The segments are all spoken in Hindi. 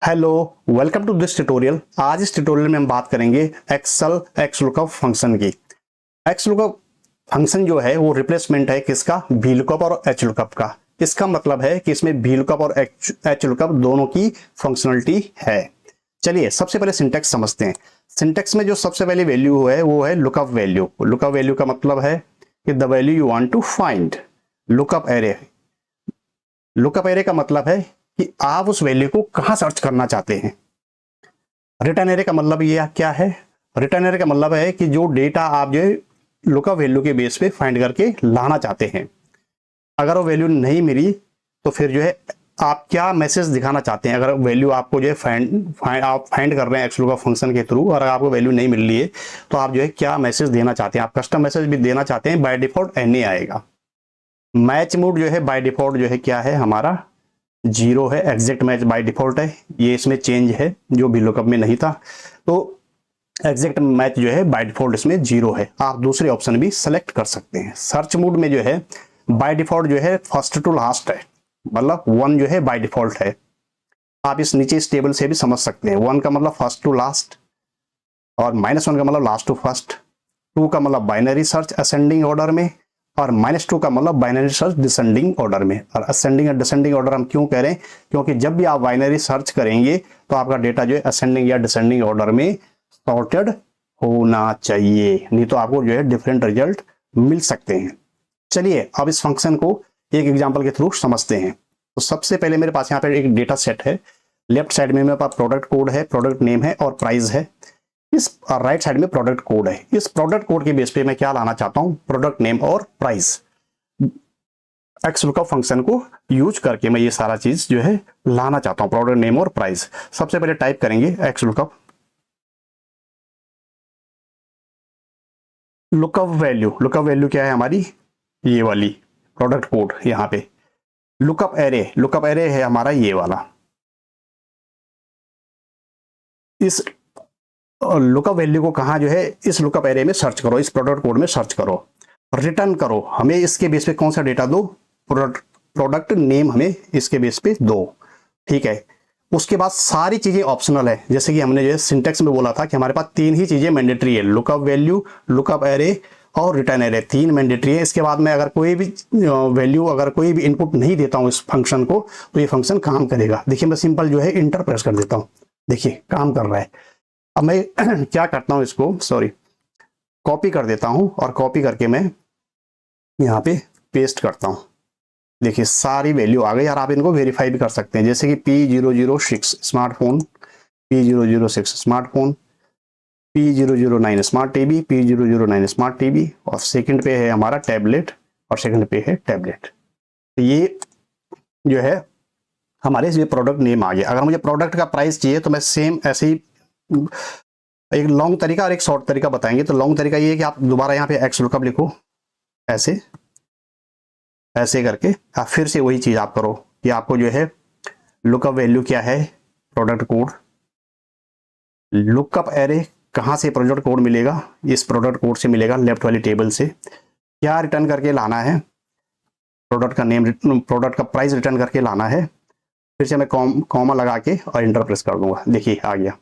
Hello, welcome to this tutorial. आज इस ट्यूटोरियल में हम बात करेंगे एक्सेल XLOOKUP फंक्शन की। XLOOKUP फंक्शन जो है वो रिप्लेसमेंट है किसका, VLOOKUP और HLOOKUP का। इसका मतलब है कि इसमें VLOOKUP और HLOOKUP दोनों की फंक्शनलिटी है। चलिए सबसे पहले सिंटेक्स समझते हैं। सिंटेक्स में जो सबसे पहली वैल्यू है वो है लुकअप वैल्यू। लुकअप वैल्यू का मतलब है कि the value you want to find. Lookup array, lookup array का मतलब है कि आप उस वैल्यू को कहां सर्च करना चाहते हैं। रिटर्न एरे का मतलब ये क्या है? रिटर्न एरे का मतलब है कि जो डेटा आप जो है लुकअप वैल्यू के बेस पे फाइंड करके लाना चाहते हैं, अगर वो वैल्यू नहीं मिली तो फिर जो है आप क्या मैसेज दिखाना चाहते हैं। अगर वैल्यू आपको जो है आप फाइंड कर रहे हैं XLOOKUP फंक्शन के थ्रू और आपको वैल्यू नहीं मिल रही है तो आप जो है क्या मैसेज देना चाहते हैं। आप कस्टम मैसेज भी देना चाहते हैं, बाय डिफॉल्ट एनी आएगा। मैच मोड जो है बाय डिफॉल्ट जो है क्या है हमारा, जीरो है। एग्जैक्ट मैच बाय डिफॉल्ट है, ये इसमें चेंज है जो भी लुकअप में नहीं था। तो एग्जैक्ट मैच जो है बाय डिफॉल्ट इसमें जीरो है। आप दूसरे ऑप्शन भी सेलेक्ट कर सकते हैं। सर्च मोड में जो है बाय डिफॉल्ट जो है फर्स्ट टू लास्ट है, मतलब वन जो है बाय डिफॉल्ट है। आप इस नीचे इस टेबल से भी समझ सकते हैं। वन का मतलब फर्स्ट टू लास्ट और माइनस वन का मतलब लास्ट टू फर्स्ट। टू का मतलब बाइनरी सर्च असेंडिंग ऑर्डर में और माइनस टू का मतलब बाइनरी सर्च डिसेंडिंग ऑर्डर में। और असेंडिंग और डिसेंडिंग ऑर्डर हम क्यों कह रहे हैं, क्योंकि जब भी आप बाइनरी सर्च करेंगे तो आपका डेटा जो है असेंडिंग या डिसेंडिंग ऑर्डर में सॉर्टेड होना चाहिए, नहीं तो आपको जो है डिफरेंट रिजल्ट मिल सकते हैं। चलिए अब इस फंक्शन को एक एग्जांपल के थ्रू समझते हैं। तो सबसे पहले मेरे पास यहाँ पे एक डेटा सेट है। लेफ्ट साइड में मेरे पास प्रोडक्ट कोड है, प्रोडक्ट नेम है और प्राइस है। इस राइट साइड में प्रोडक्ट कोड है। इस प्रोडक्ट कोड के बेस पे मैं क्या लाना चाहता हूं, प्रोडक्ट नेम और प्राइस। XLOOKUP फंक्शन को यूज करके मैं ये सारा चीज जो है लाना चाहता हूं, प्रोडक्ट नेम और प्राइस। सबसे पहले टाइप करेंगे XLOOKUP lookup value. Lookup value क्या है हमारी, ये वाली प्रोडक्ट कोड यहां पे। लुकअप एरे, लुकअप एरे है हमारा ये वाला। इस लुकअप वैल्यू को कहां जो है इस लुकअप एरे में सर्च करो, इस प्रोडक्ट कोड में सर्च करो, रिटर्न करो। हमें इसके बेस पे कौन सा डेटा दो, प्रोडक्ट नेम हमें इसके बेस पे दो, ठीक है। उसके बाद सारी चीजें ऑप्शनल है। जैसे कि हमने जो है सिंटेक्स में बोला था कि हमारे पास तीन ही चीजें मैंडेटरी है, लुकअप वैल्यू, लुकअप एरे और रिटर्न एरे, तीन मैंडेटरी है। इसके बाद में अगर कोई भी वैल्यू, अगर कोई भी इनपुट नहीं देता हूं इस फंक्शन को तो ये फंक्शन काम करेगा। देखिए मैं सिंपल जो है इंटर प्रेस कर देता हूं, देखिए काम कर रहा है। अब मैं क्या करता हूं, इसको सॉरी कॉपी कर देता हूं और कॉपी करके मैं यहाँ पे पेस्ट करता हूं। देखिए सारी वैल्यू आ गई और आप इनको वेरीफाई भी कर सकते हैं। जैसे कि P006 smartphone, P006 smartphone, P009 smart TV, P009 smart TV और सेकंड पे है हमारा टैबलेट और सेकंड पे है टैबलेट। तो ये जो है हमारे ये प्रोडक्ट नेम आ गया। अगर मुझे प्रोडक्ट का प्राइस चाहिए तो मैं सेम ऐसे ही एक लॉन्ग तरीका और एक शॉर्ट तरीका बताएंगे। तो लॉन्ग तरीका ये है कि आप दोबारा यहाँ पे XLOOKUP लिखो, ऐसे ऐसे करके आप फिर से वही चीज आप करो कि आपको जो है लुकअप वैल्यू क्या है, प्रोडक्ट कोड, लुकअप एरे कहां से प्रोडक्ट कोड मिलेगा, इस प्रोडक्ट कोड से मिलेगा लेफ्ट वाली टेबल से। क्या रिटर्न करके लाना है, प्रोडक्ट का नेम, प्रोडक्ट का प्राइस रिटर्न करके लाना है। फिर से मैं कॉमा लगा के और इंटर प्रेस कर दूंगा, देखिए आ गया।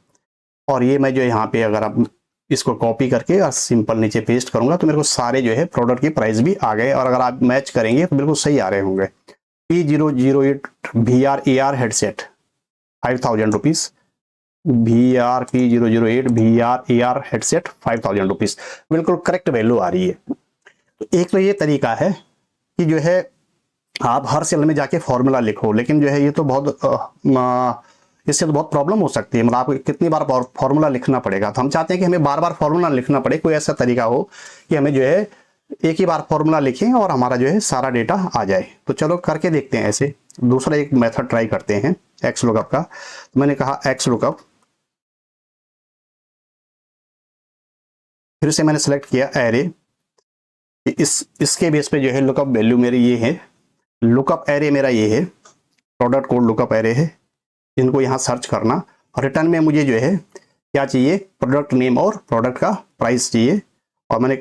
और ये मैं जो यहाँ पे अगर आप इसको कॉपी करके और सिंपल नीचे पेस्ट करूंगा तो मेरे को सारे जो है प्रोडक्ट की प्राइस भी आ गए। और अगर आप मैच करेंगे तो बिल्कुल सही आ रहे होंगे। P008 VRAR headset 5000 rupees, P008 VRAR headset 5000 rupees, बिल्कुल करेक्ट वैल्यू आ रही है। तो एक तो ये तरीका है कि जो है आप हर सेल में जाके फॉर्मूला लिखो, लेकिन जो है ये तो बहुत इससे तो बहुत प्रॉब्लम हो सकती है। मतलब आपको कितनी बार फॉर्मूला लिखना पड़ेगा। तो हम चाहते हैं कि हमें बार बार फॉर्मूला लिखना पड़े। कोई ऐसा तरीका हो कि हमें जो है एक ही बार फॉर्मूला लिखें और हमारा जो है सारा डेटा आ जाए। तो चलो करके देखते हैं। ऐसे दूसरा एक मेथड ट्राई करते हैं XLOOKUP का। तो मैंने कहा XLOOKUP, फिर से मैंने सेलेक्ट किया एरे। इसके बेस पे जो है लुकअप वैल्यू मेरी ये है, लुकअप एरे मेरा ये है, प्रोडक्ट कोड लुकअप एरे है। इनको यहाँ सर्च करना और रिटर्न में मुझे जो है क्या चाहिए, प्रोडक्ट नेम और प्रोडक्ट का प्राइस चाहिए। और मैंने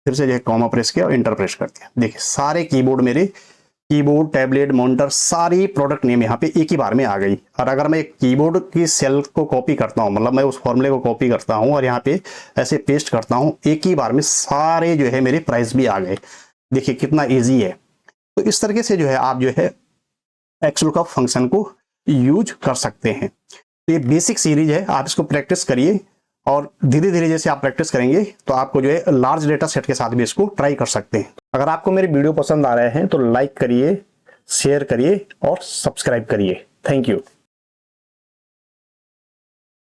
फिर से जो है कॉमा प्रेस किया और इंटर प्रेस कर दिया। देखिए सारे कीबोर्ड मेरे कीबोर्ड, टैबलेट, मॉनिटर, सारी प्रोडक्ट नेम यहाँ पे एक ही बार में आ गई। और अगर मैं कीबोर्ड की सेल को कॉपी करता हूँ, मतलब मैं उस फॉर्मूले को कॉपी करता हूँ और यहाँ पे ऐसे पेस्ट करता हूँ, एक ही बार में सारे जो है मेरे प्राइस भी आ गए। देखिए कितना ईजी है। तो इस तरीके से जो है आप जो है XLOOKUP फंक्शन को यूज कर सकते हैं। तो ये बेसिक सीरीज है, आप इसको प्रैक्टिस करिए और धीरे धीरे जैसे आप प्रैक्टिस करेंगे तो आपको जो है लार्ज डेटा सेट के साथ भी इसको ट्राई कर सकते हैं। अगर आपको मेरे वीडियो पसंद आ रहे हैं तो लाइक करिए, शेयर करिए और सब्सक्राइब करिए। Thank you.